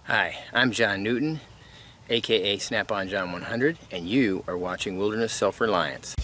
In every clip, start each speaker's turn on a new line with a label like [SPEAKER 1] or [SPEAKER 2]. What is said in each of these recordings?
[SPEAKER 1] Hi, I'm John Newton, aka Snap-on John 100, and you are watching Wilderness Self-Reliance.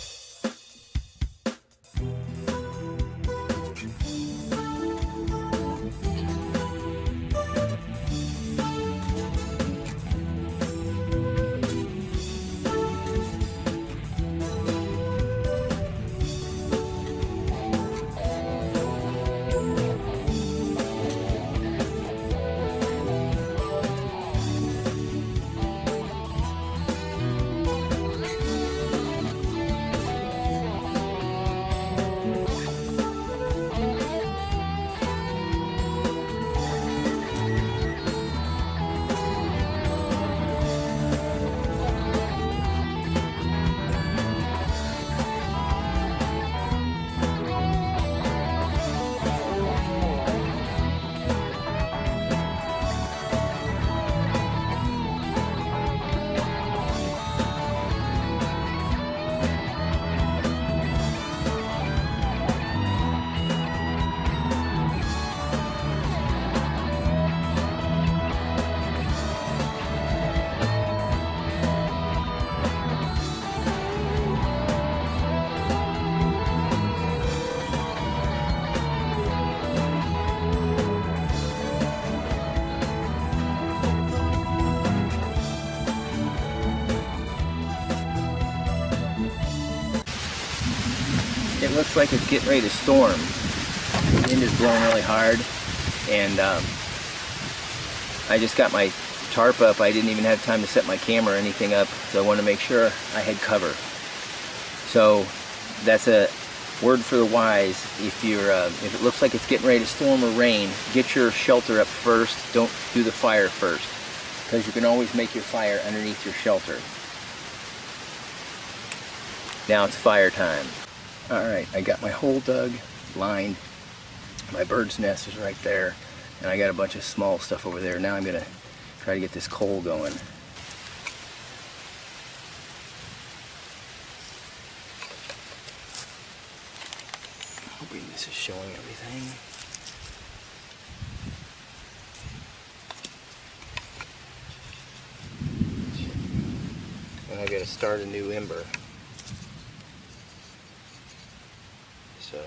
[SPEAKER 1] It looks like it's getting ready to storm. The wind is blowing really hard, and I just got my tarp up. I didn't even have time to set my camera or anything up, so I wanted to make sure I had cover. So that's a word for the wise. If it looks like it's getting ready to storm or rain, get your shelter up first. Don't do the fire first, because you can always make your fire underneath your shelter. Now it's fire time. Alright, I got my hole dug, lined, my bird's nest is right there, and I got a bunch of small stuff over there. Now I'm going to try to get this coal going. Hoping this is showing everything. And I got to start a new ember. So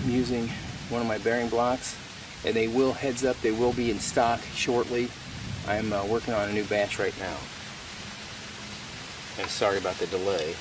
[SPEAKER 1] I'm using one of my bearing blocks, and they will, heads up, they will be in stock shortly. I'm working on a new batch right now. And sorry about the delay.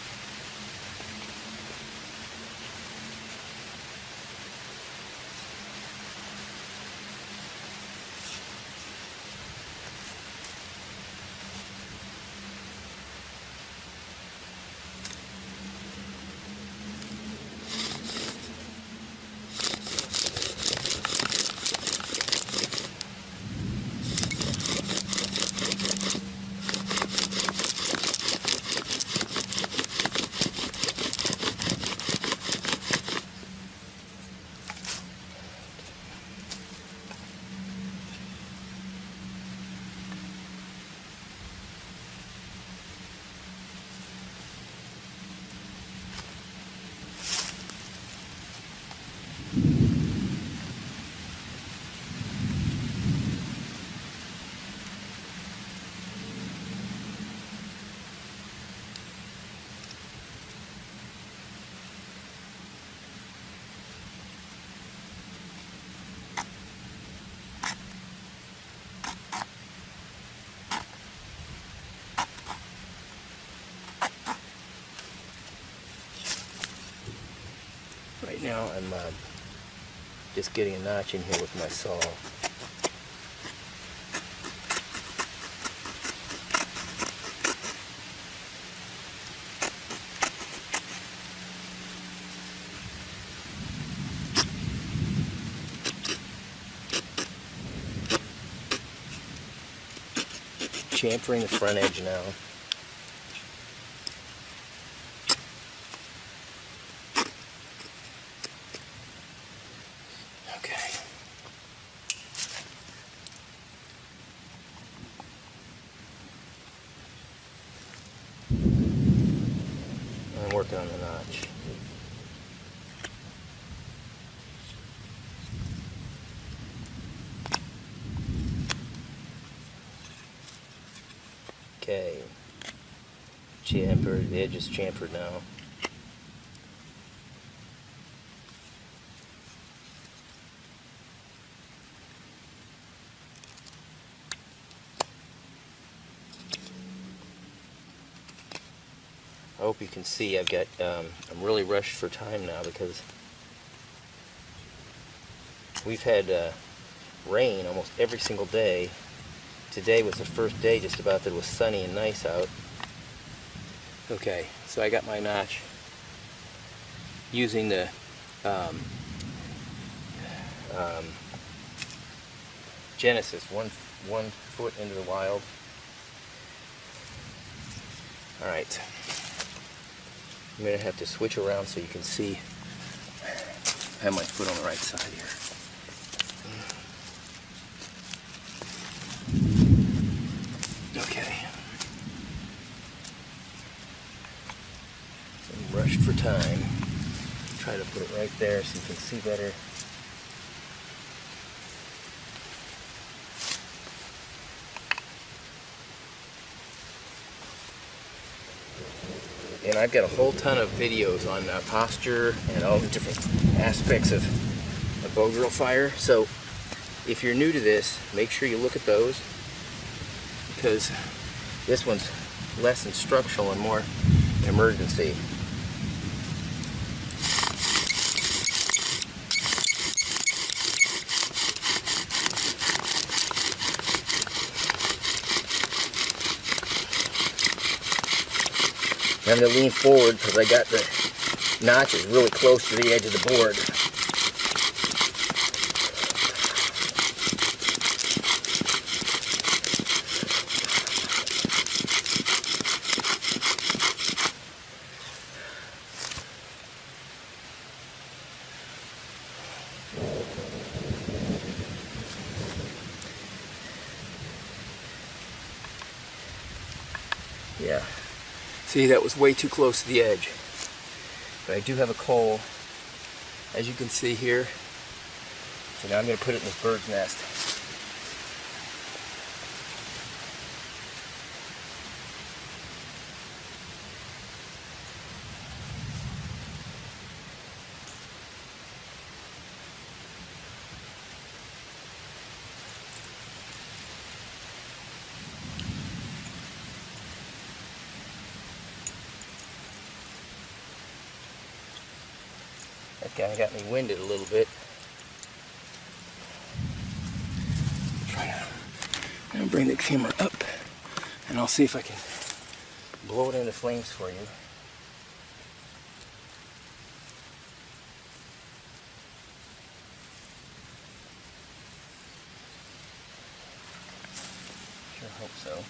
[SPEAKER 1] now I'm just getting a notch in here with my saw. Chamfering the front edge now. Okay. I'm working on the notch. Okay, chamfered, the edge is chamfered now. I hope you can see I've got, I'm really rushed for time now because we've had rain almost every single day. Today was the first day just about that it was sunny and nice out. Okay, so I got my notch using the Genesis, one foot into the wild. Alright, I'm going to have to switch around so you can see I have my foot on the right side here. Okay. I'm rushed for time. Try to put it right there so you can see better. And I've got a whole ton of videos on posture and all the different aspects of a bow drill fire. So if you're new to this, make sure you look at those, because this one's less instructional and more emergency. I'm going to lean forward because I got the notches really close to the edge of the board. Yeah. See, that was way too close to the edge. But I do have a coal, as you can see here. So now I'm going to put it in this bird's nest. That guy got me winded a little bit. I'm going to bring the camera up and I'll see if I can blow it into flames for you. Sure hope so.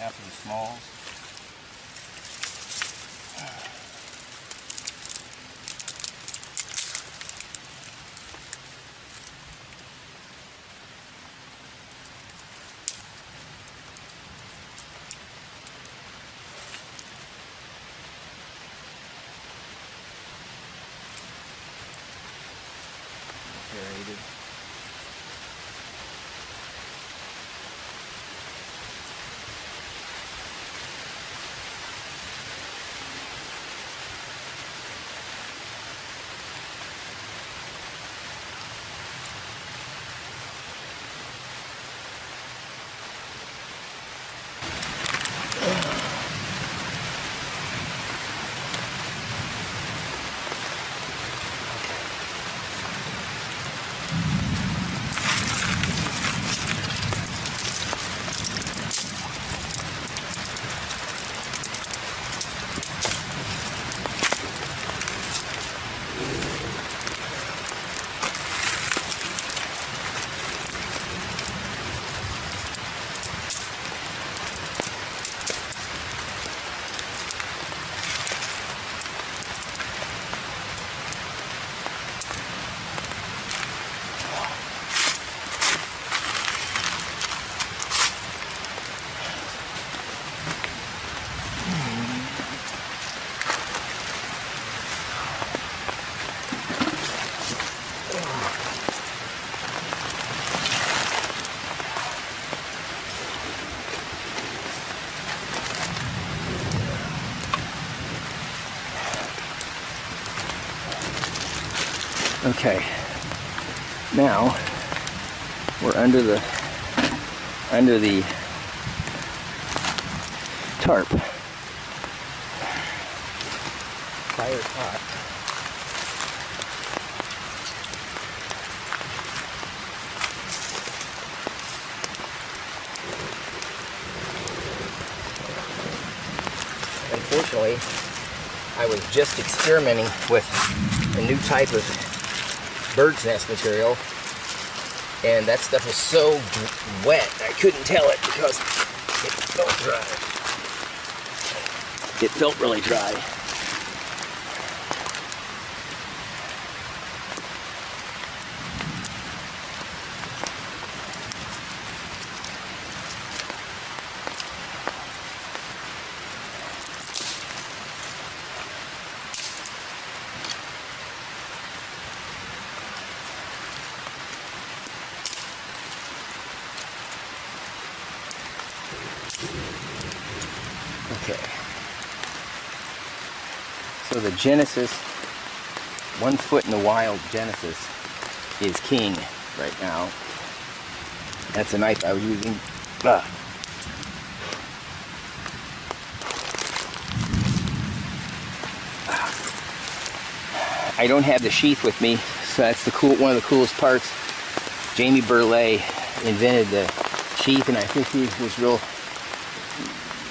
[SPEAKER 1] Half of the smalls. Aerated. Okay, now we're under the tarp. Fire's hot. Unfortunately, I was just experimenting with a new type of bird's nest material, and that stuff was so wet I couldn't tell it because it felt dry. It felt really dry. Okay, so the Genesis, 1 foot in the wild Genesis, is king right now. That's a knife I was using. I don't have the sheath with me, so that's one of the coolest parts. Jamie Burley invented the sheath, and I think he was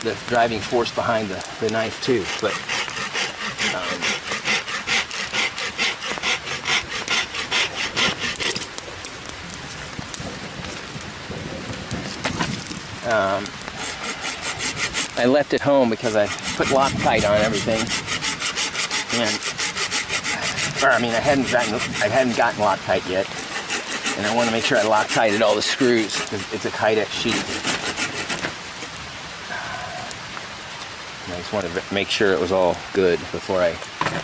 [SPEAKER 1] the driving force behind the knife too. But I left it home because I put Loctite on everything, I hadn't gotten Loctite yet, and I want to make sure I Loctited all the screws because it's a Kydex sheath. And I just wanted to make sure it was all good before I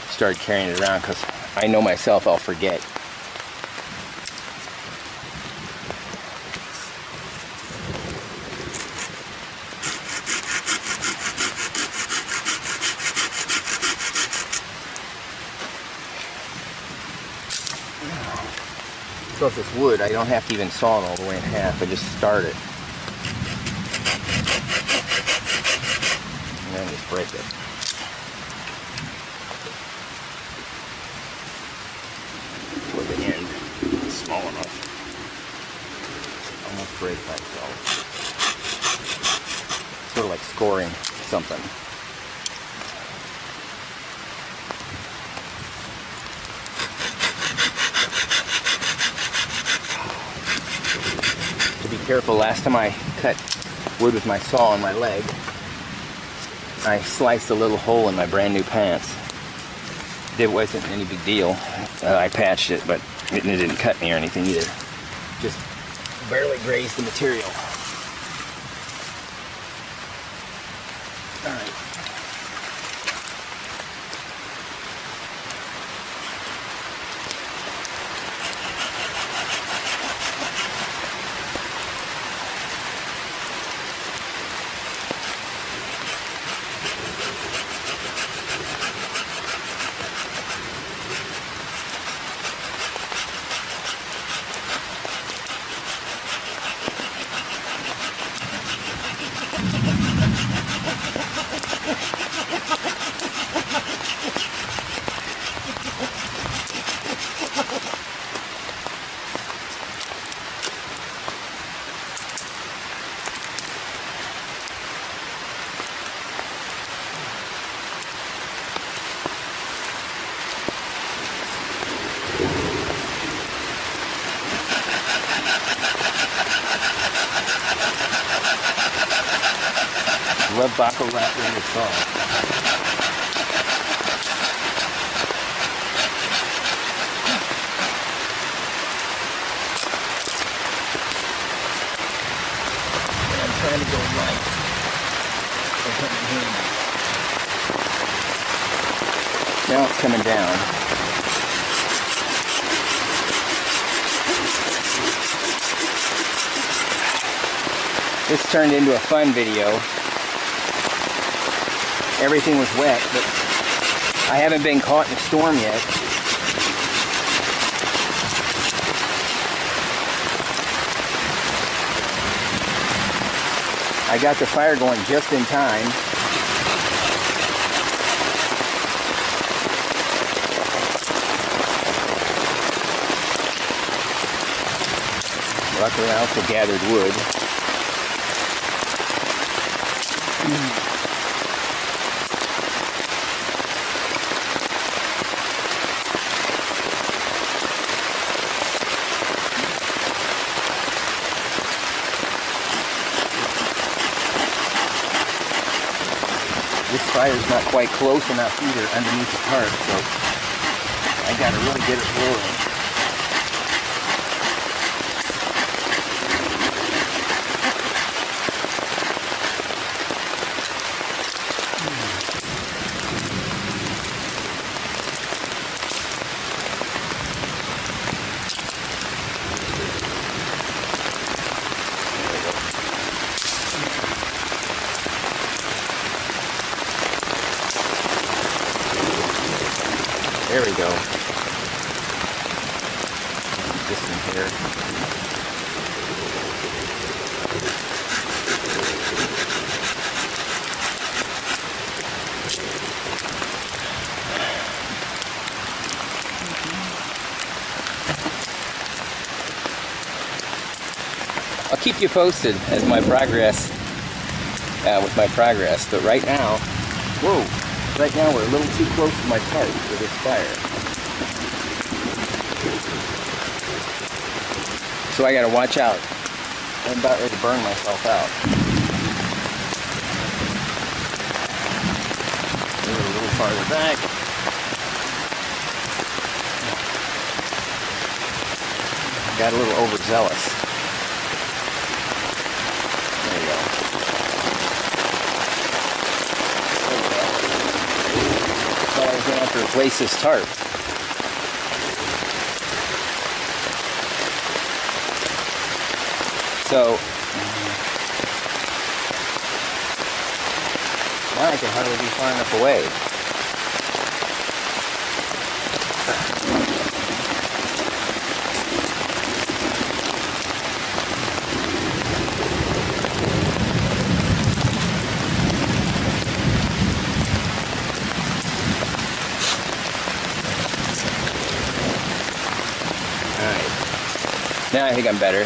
[SPEAKER 1] started carrying it around, because I know myself I'll forget. So if it's wood, I don't have to even saw it all the way in half. I just start it. And then just break it. Toward the end. It's small enough. Almost break by itself. Sort of like scoring something. Careful, last time I cut wood with my saw on my leg. I sliced a little hole in my brand new pants. It wasn't any big deal. I patched it, but it didn't cut me or anything either. Just barely grazed the material. All right. Love Baco wrapped in the saw. I'm trying to go light. Now it's coming down. This turned into a fun video. Everything was wet, but I haven't been caught in a storm yet. I got the fire going just in time. Luckily, I also gathered wood. This fire's not quite close enough either underneath the tarp, so I gotta really get it rolling. There we go. This one here. I'll keep you posted as my progress, with my progress, but right now, whoa! Right now we're a little too close to my tarp for this fire. So I gotta watch out. I'm about ready to burn myself out. Move it a little farther back. Got a little overzealous. There you go. I was going to have to replace this tarp. So now I can hardly be far enough away. Now I think I'm better.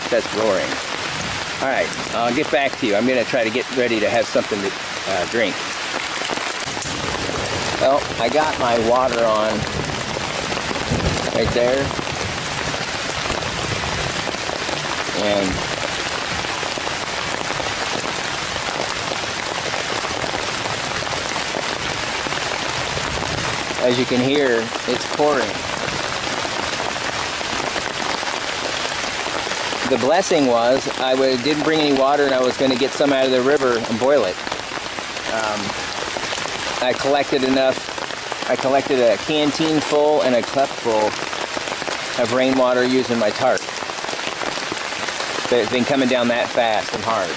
[SPEAKER 1] That's roaring. Alright, I'll get back to you. I'm going to try to get ready to have something to drink. Well, I got my water on right there. And as you can hear, it's pouring. The blessing was didn't bring any water, and I was going to get some out of the river and boil it. I collected enough. I collected a canteen full and a cup full of rainwater using my tarp. But it's been coming down that fast and hard.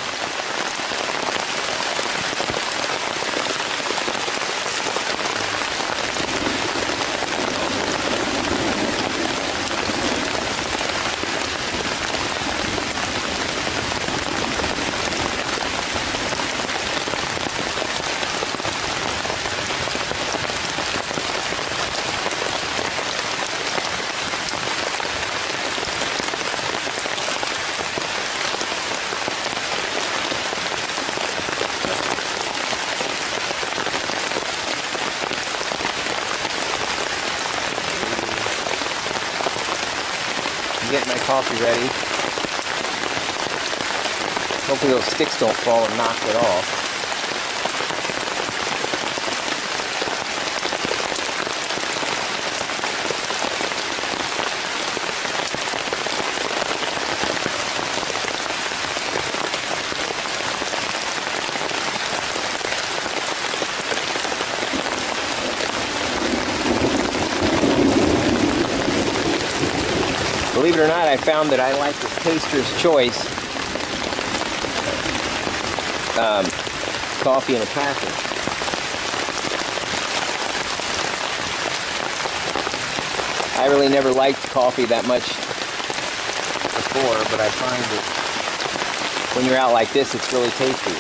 [SPEAKER 1] Getting my coffee ready. Hopefully those sticks don't fall and knock it off. Believe it or not, I found that I like this Taster's Choice coffee in a packet. I really never liked coffee that much before, but I find that when you're out like this, it's really tasty.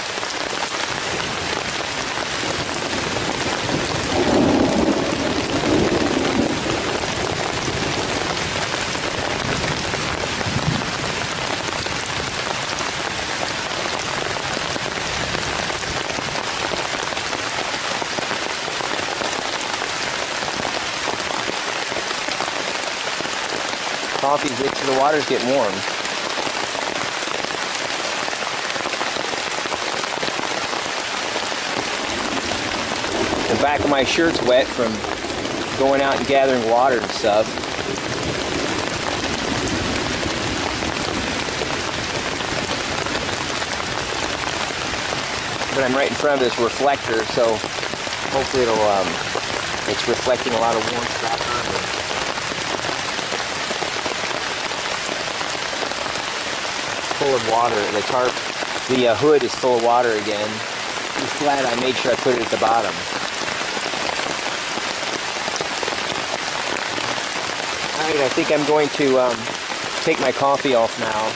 [SPEAKER 1] Coffee's rich so the waters get warm. The back of my shirt's wet from going out and gathering water and stuff. But I'm right in front of this reflector, so hopefully it's reflecting a lot of warmth back on me. Full of water. The tarp, the hood is full of water again. Just glad I made sure I put it at the bottom. Alright, I think I'm going to take my coffee off now.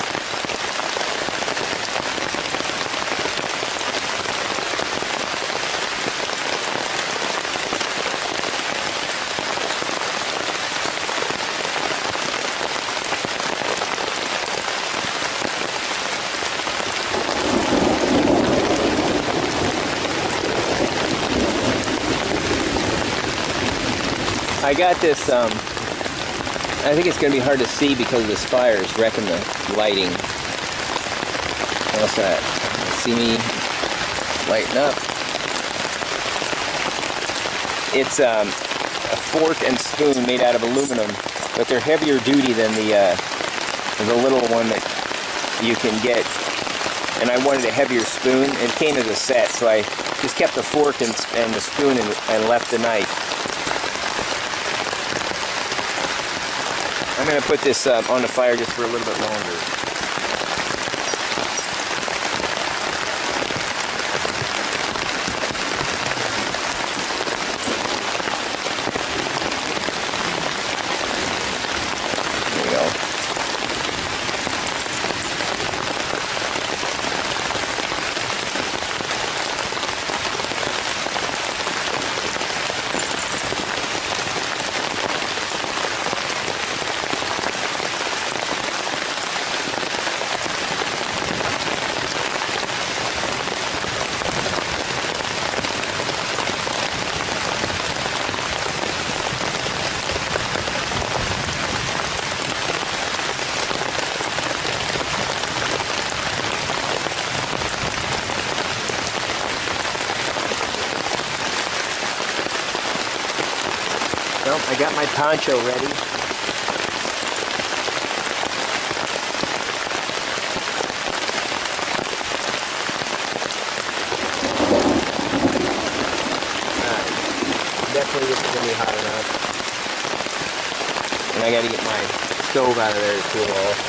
[SPEAKER 1] I got this, I think it's going to be hard to see because of this fire is wrecking the lighting. What's that? See me lighten up? It's a fork and spoon made out of aluminum, but they're heavier duty than the little one that you can get. And I wanted a heavier spoon. It came as a set, so I just kept the fork and the spoon and left the knife. I'm going to put this on the fire just for a little bit longer. There we go. I got my poncho ready. Definitely this is going to be hot enough. And I got to get my stove out of there to cool off.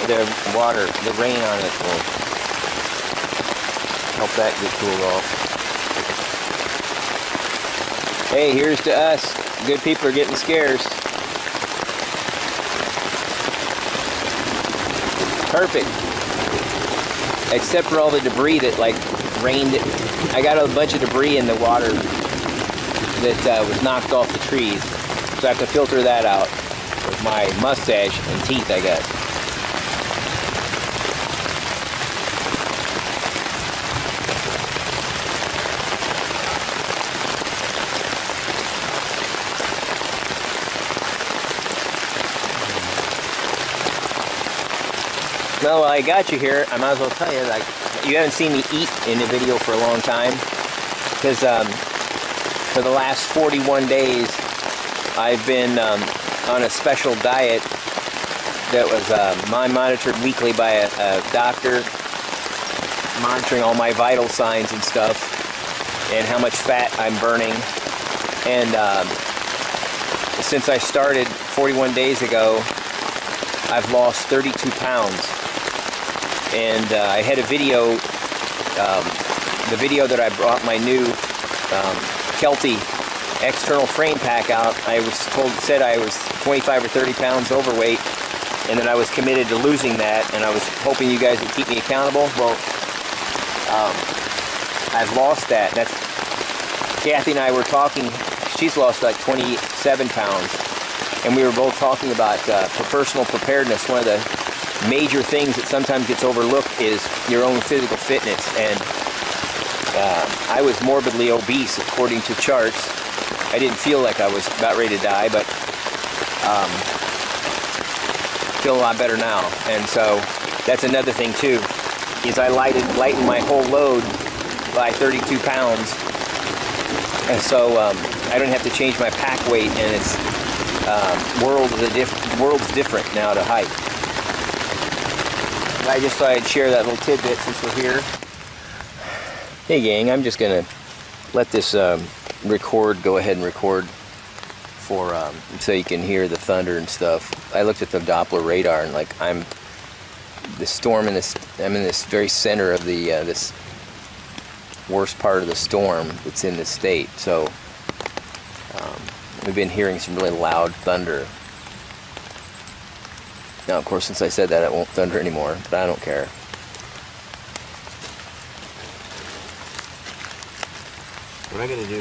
[SPEAKER 1] The water, the rain on it will help that get cooled off. Hey, here's to us. Good people are getting scarce. Perfect. Except for all the debris that like rained. I got a bunch of debris in the water that was knocked off the trees. So I have to filter that out with my mustache and teeth, I guess. Well, while I got you here, I might as well tell you, like, you haven't seen me eat in a video for a long time, because for the last 41 days, I've been on a special diet that was monitored weekly by a doctor, monitoring all my vital signs and stuff, and how much fat I'm burning. And since I started 41 days ago, I've lost 32 pounds. And I had a video, the video that I brought my new Kelty external frame pack out. I was said I was 25 or 30 pounds overweight, and that I was committed to losing that, and I was hoping you guys would keep me accountable. Well, I've lost that. That's, Kathy and I were talking. She's lost like 27 pounds, and we were both talking about personal preparedness. One of the major things that sometimes gets overlooked is your own physical fitness, and I was morbidly obese according to charts. I didn't feel like I was about ready to die, but feel a lot better now. And so that's another thing too, is I lightened my whole load by 32 pounds, and so I don't have to change my pack weight, and it's world's different now to hike. I just thought I'd share that little tidbit since we're here. Hey gang, I'm just gonna let this go ahead and record for so you can hear the thunder and stuff. I looked at the Doppler radar, and like I'm in this very center of the this worst part of the storm that's in the state. So we've been hearing some really loud thunder. Now, of course, since I said that, it won't thunder anymore, but I don't care. What I'm going to do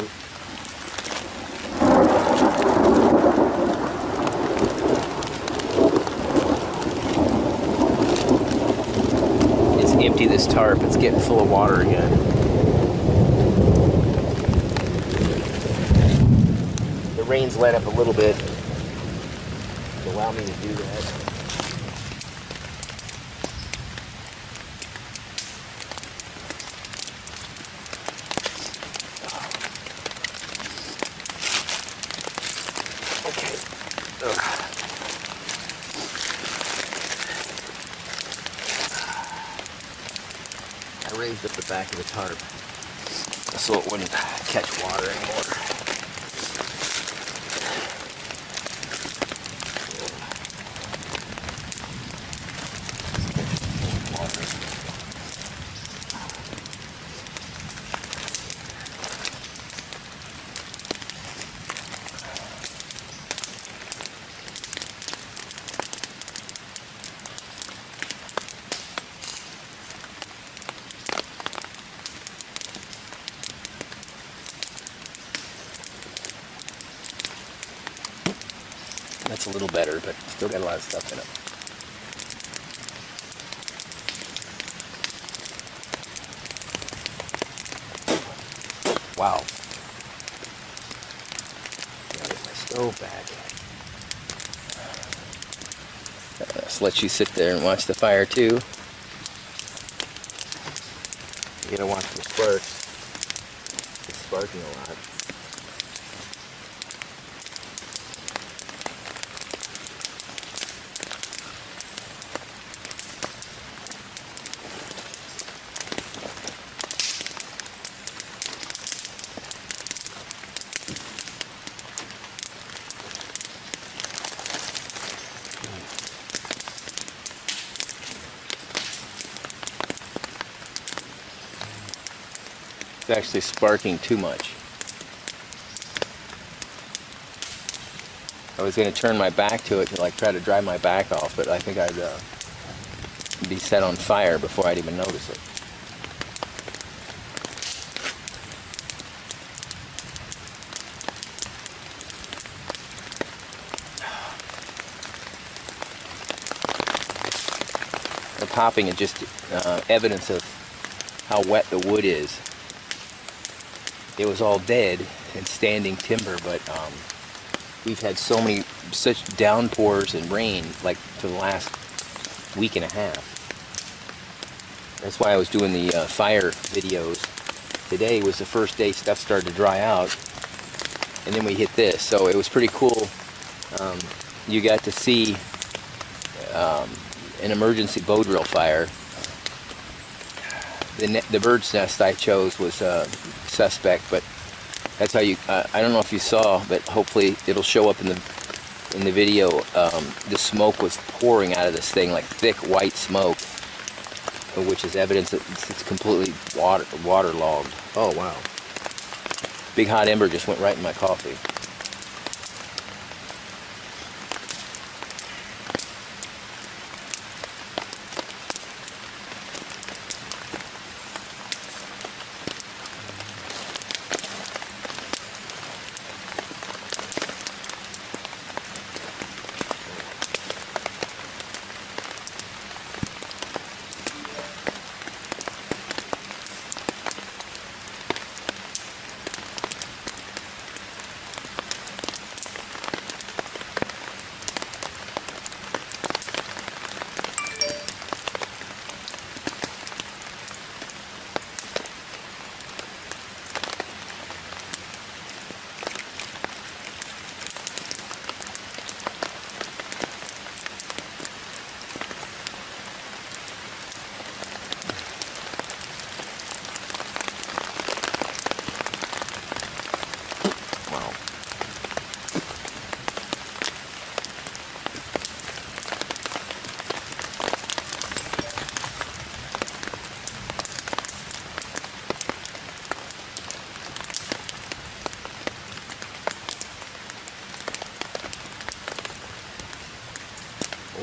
[SPEAKER 1] is empty this tarp. It's getting full of water again. The rain's let up a little bit to allow me to do that. I raised up the back of the tarp so it wouldn't catch water anymore. That's a little better, but still got a lot of stuff in it. Wow. Gotta get my stove back. Just let you sit there and watch the fire too. You gotta watch the sparks. sparking a lot. It's actually sparking too much. I was going to turn my back to it to like try to dry my back off, but I think I'd be set on fire before I'd even notice it. The popping is just evidence of how wet the wood is. It was all dead and standing timber, but we've had such downpours and rain like for the last week and a half. That's why I was doing the fire videos. Today was the first day stuff started to dry out, and then we hit this, so it was pretty cool. You got to see an emergency bow drill fire. The bird's nest I chose was suspect, but that's how you. I don't know if you saw, but hopefully it'll show up in the video. The smoke was pouring out of this thing like thick white smoke, which is evidence that it's completely waterlogged. Oh wow! Big hot ember just went right in my coffee.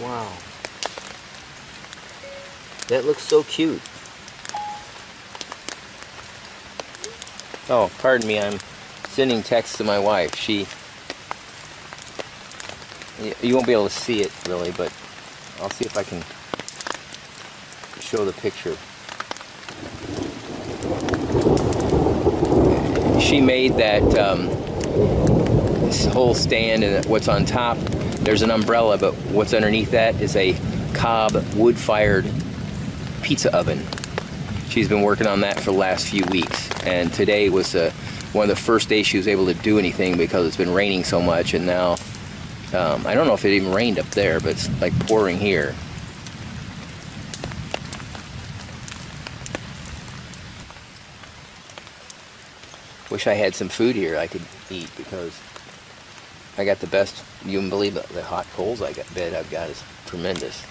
[SPEAKER 1] Wow. That looks so cute. Oh, pardon me, I'm sending texts to my wife. You won't be able to see it really, but I'll see if I can show the picture. She made that this whole stand, and what's on top, there's an umbrella, but what's underneath that is a cob wood-fired pizza oven. She's been working on that for the last few weeks, and today was one of the first days she was able to do anything because it's been raining so much, and now I don't know if it even rained up there, but it's like pouring here. Wish I had some food here I could eat, because I got the best. You wouldn't believe the hot coals I've got is tremendous.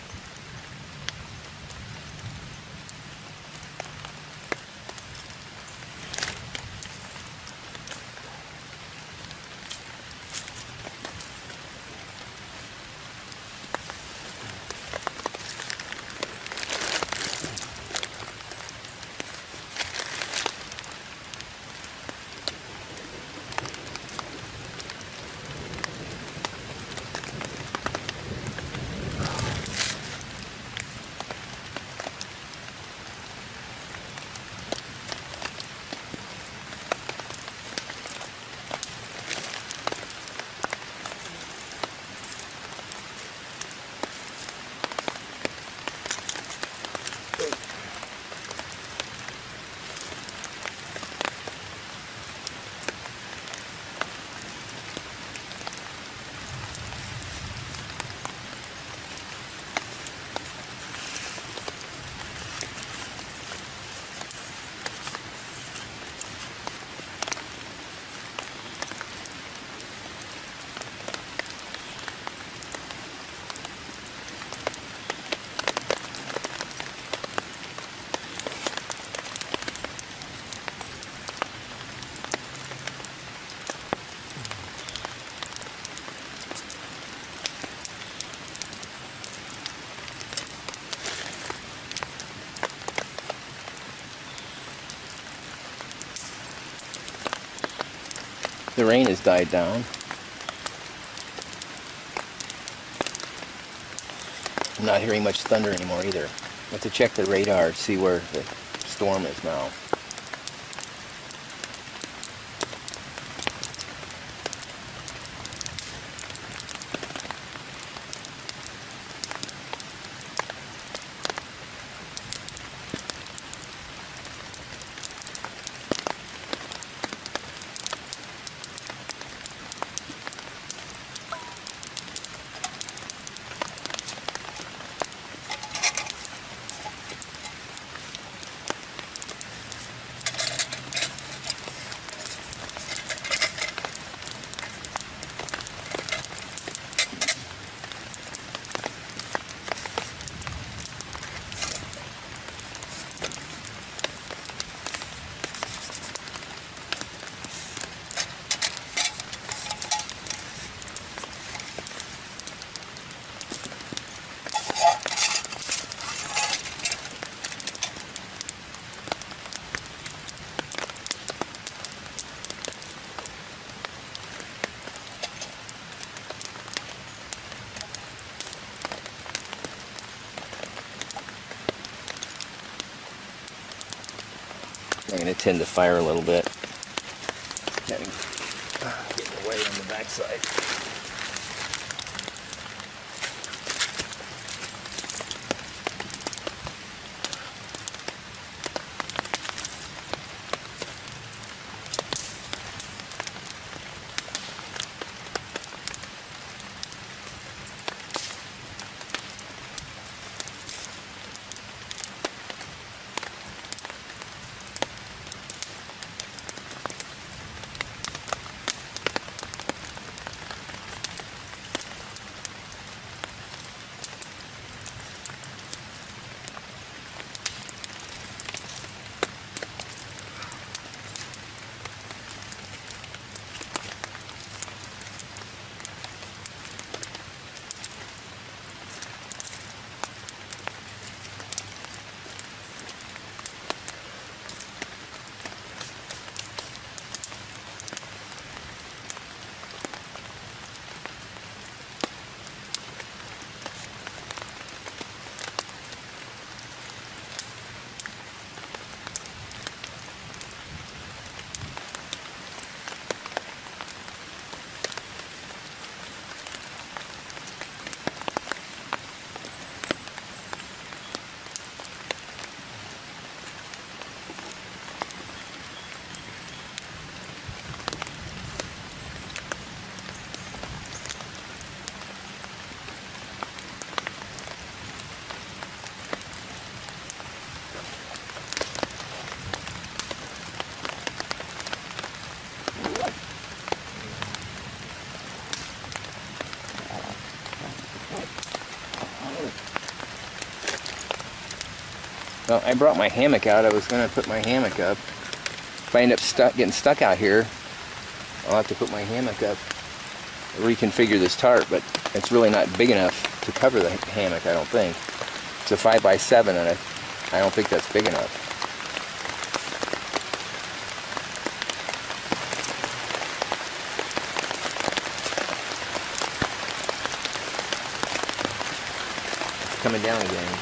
[SPEAKER 1] The rain has died down. I'm not hearing much thunder anymore either. I have to check the radar to see where the storm is now. I'm going to tend the fire a little bit. Getting away on the backside. Well, I brought my hammock out. I was going to put my hammock up. If I end up getting stuck out here, I'll have to put my hammock up, reconfigure this tarp, but it's really not big enough to cover the hammock, I don't think. It's a 5x7, and I don't think that's big enough. It's coming down again.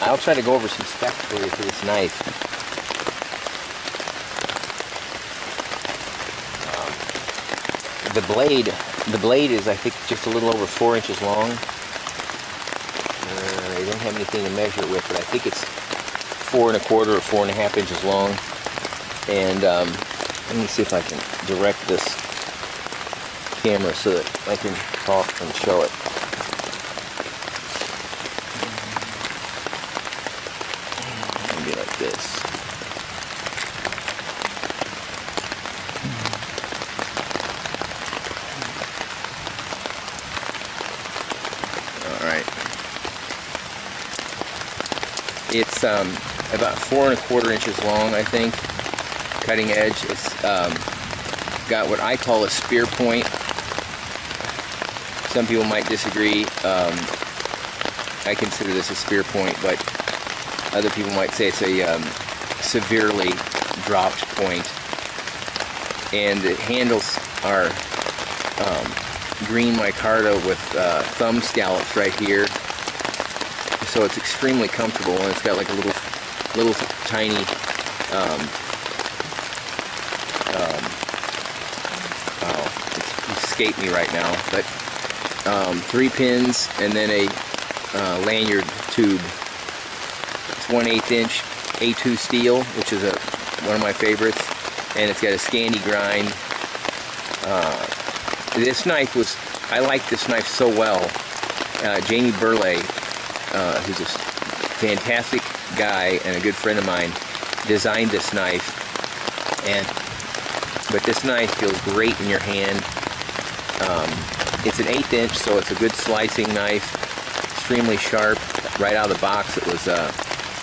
[SPEAKER 1] I'll try to go over some specs for you for this knife. The blade is, I think, just a little over 4 inches long. I don't have anything to measure it with, but I think it's 4 1/4 or 4 1/2 inches long. And let me see if I can direct this camera so that I can talk and show it. This. All right. It's about 4 1/4 inches long, I think. Cutting edge. It's got what I call a spear point. Some people might disagree. I consider this a spear point, but other people might say it's a severely dropped point. And the handles are green micarta with thumb scallops right here, so it's extremely comfortable, and it's got like a little tiny it escaped me right now, but 3 pins and then a lanyard tube. It's 1/8 inch A2 steel, which is one of my favorites, and it's got a Scandi grind. This knife I liked this knife so well. Jamie Burley, who's a fantastic guy and a good friend of mine, designed this knife. But this knife feels great in your hand. It's an 1/8 inch, so it's a good slicing knife. Extremely sharp. Right out of the box, it was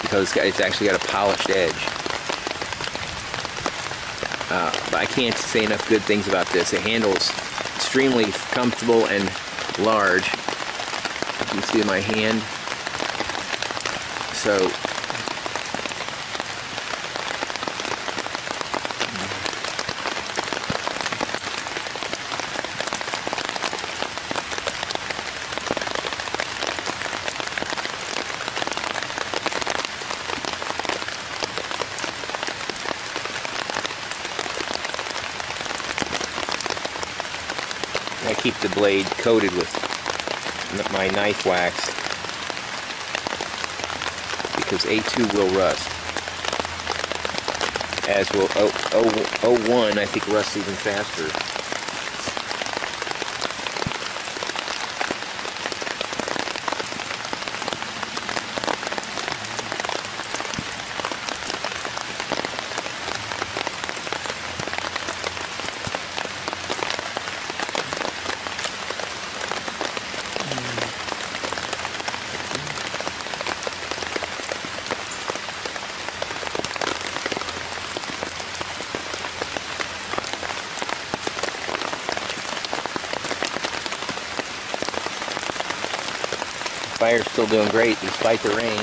[SPEAKER 1] because it's actually got a polished edge. But I can't say enough good things about this. It handles extremely comfortable and large. You can see in my hand. So I keep the blade coated with my knife wax because A2 will rust, as will 01. I think rusts even faster. Fire's still doing great despite the rain.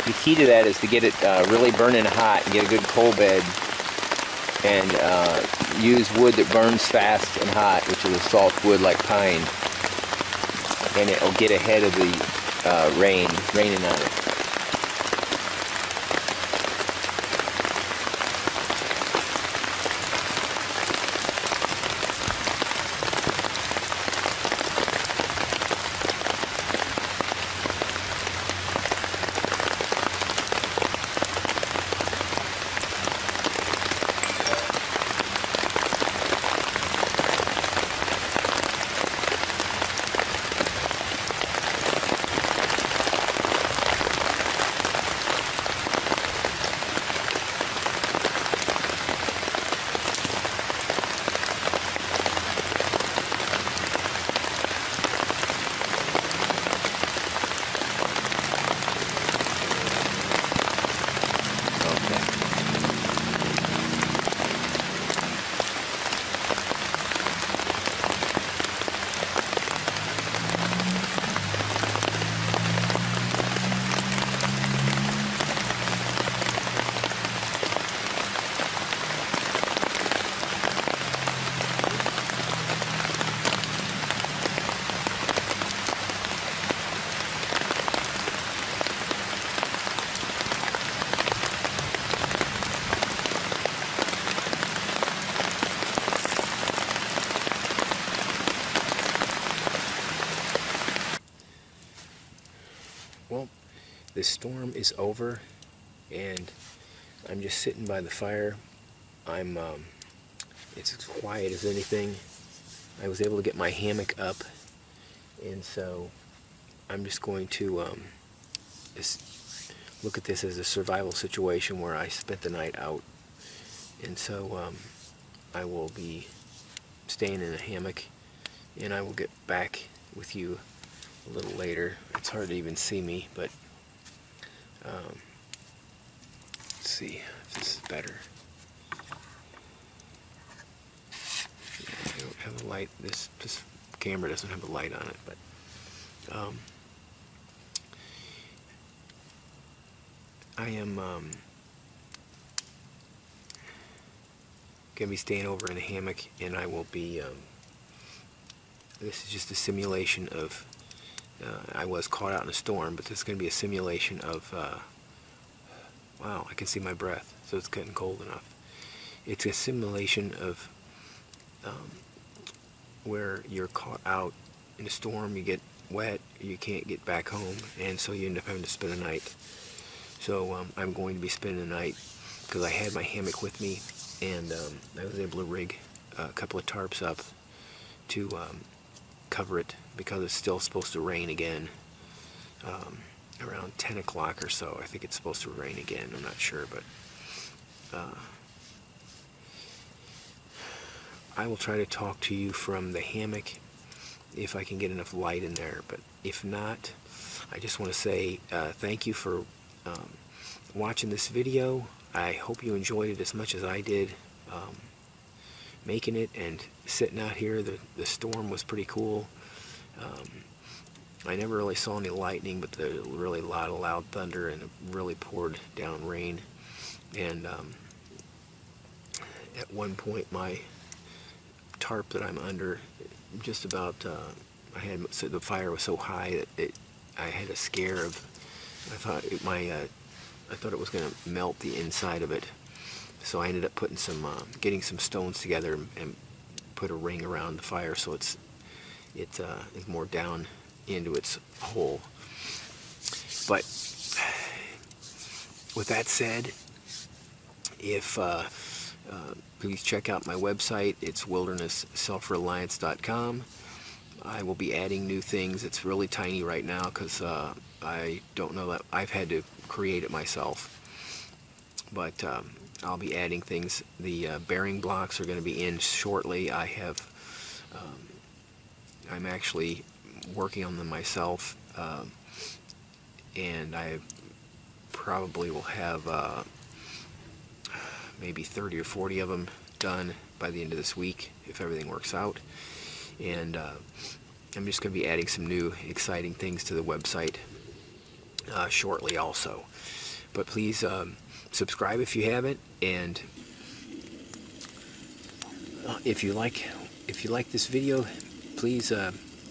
[SPEAKER 1] The key to that is to get it really burning hot and get a good coal bed, and use wood that burns fast and hot, which is a soft wood like pine, and it'll get ahead of the raining on it. Well, the storm is over, and I'm just sitting by the fire. It's as quiet as anything. I was able to get my hammock up, and so I'm just going to just look at this as a survival situation where I spent the night out. And so I will be staying in a hammock, and I will get back with you a little later. It's hard to even see me, but let's see if this is better. Yeah, I don't have a light. This
[SPEAKER 2] camera doesn't have a light on it, but I am going to be staying over in a hammock, and I will be, this is just a simulation of, I was caught out in a storm, but this is going to be a simulation of, wow, I can see my breath, so it's getting cold enough. It's a simulation of where you're caught out in a storm, you get wet, you can't get back home, and so you end up having to spend a night. So I'm going to be spending the night because I had my hammock with me, and I was able to rig a couple of tarps up to cover it because it's still supposed to rain again around 10 o'clock or so. I think it's supposed to rain again. I'm not sure, but I will try to talk to you from the hammock if I can get enough light in there, but if not, I just want to say thank you for watching this video. I hope you enjoyed it as much as I did making it and sitting out here. The storm was pretty cool. I never really saw any lightning, but the really loud thunder, and it really poured down rain. And at one point my tarp that I'm under, just about, the fire was so high that I had a scare of, I thought it was going to melt the inside of it. So I ended up putting getting some stones together and put a ring around the fire so it's more down into its hole. But with that said, please check out my website. It's wildernessselfreliance.com. I will be adding new things. It's really tiny right now because I don't know that I've had to create it myself. But I'll be adding things. The bearing blocks are going to be in shortly. I'm actually working on them myself, and I probably will have maybe 30 or 40 of them done by the end of this week if everything works out. And I'm just going to be adding some new exciting things to the website shortly also. But please subscribe if you haven't, and if you like this video, please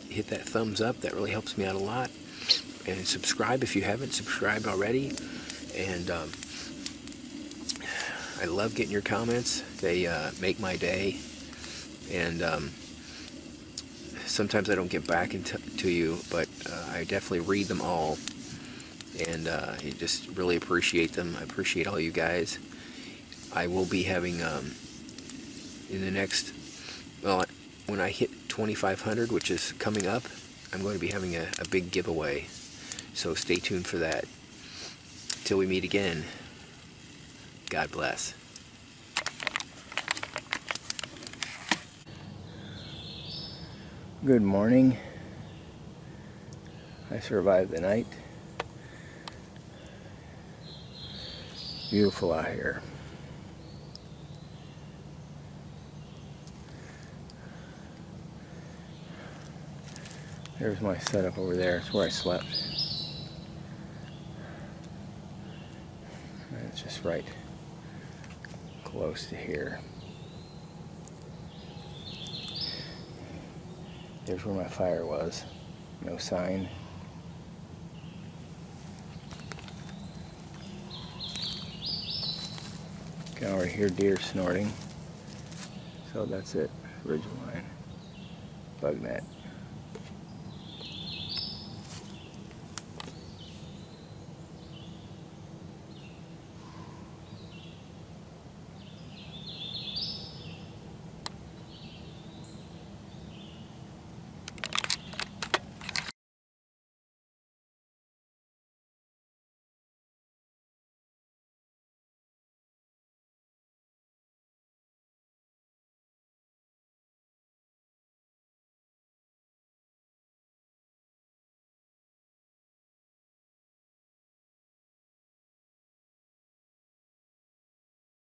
[SPEAKER 2] hit that thumbs up. That really helps me out a lot. And subscribe if you haven't subscribed already. And I love getting your comments. They make my day. And sometimes I don't get back to you, but I definitely read them all. And I just really appreciate them. I appreciate all you guys. I will be having, in the next, well, when I hit 2,500, which is coming up, I'm going to be having a big giveaway. So stay tuned for that. Till we meet again, God bless.
[SPEAKER 1] Good morning. I survived the night. Beautiful out here. There's my setup over there. It's where I slept. And it's just right close to here. There's where my fire was. No sign. You can already hear deer snorting. So that's it. Ridgeline. Bug net.